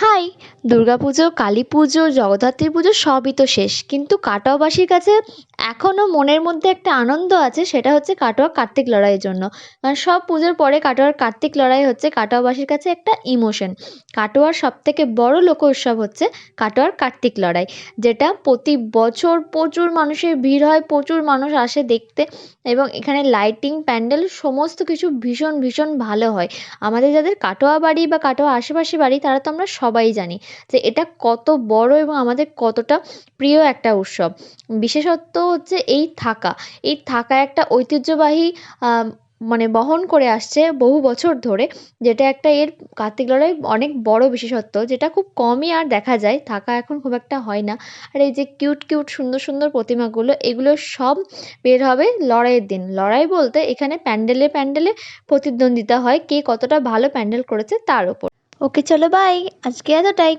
High! Durga Puja, Kali Puja, Jagaddhatri পুজো সবই তো শেষ। কিন্তু কাটোয়াবাসীর কাছে এখনও মনের মধ্যে একটা আনন্দ আছে, সেটা হচ্ছে কাটোয়া কার্তিক লড়াইয়ের জন্য। কারণ সব পুজোর পরে কাটোয়ার কার্তিক লড়াই হচ্ছে কাটোয়াবাসীর কাছে একটা ইমোশন। কাটোয়ার সবথেকে বড় লোক উৎসব হচ্ছে কাটোয়ার কার্তিক লড়াই। যেটা প্রতি বছর প্রচুর মানুষের ভিড় হয়, প্রচুর মানুষ আসে দেখতে এবং এখানে লাইটিং, প্যান্ডেল সমস্ত কিছু ভীষণ, ভীষণ ভালো হয়। আমাদের যাদের কাটোয়া বাড়ি বা কাটোয়া আশেপাশে বাড়ি তারা তো আমরা সবাই জানি যে এটা কত বড় এবং আমাদের কতটা প্রিয় একটা উৎসব। বিশেষত্ব হচ্ছে এই থাকা একটা ঐতিহ্যবাহী মানে বহন করে আসছে বহু বছর ধরে, যেটা একটা এর কার্তিক লড়াই অনেক বড় বিশেষত্ব, যেটা খুব কমই আর দেখা যায়, থাকা এখন খুব একটা হয় না। আর এই যে কিউট কিউট সুন্দর সুন্দর প্রতিমাগুলো, এগুলো সব বের হবে লড়াইয়ের দিন। লড়াই বলতে এখানে প্যান্ডেলে প্যান্ডেলে প্রতিদ্বন্দ্বিতা হয় কে কতটা ভালো প্যান্ডেল করেছে তার ওপর। ওকে চলো বাই, আজকে এতটাই।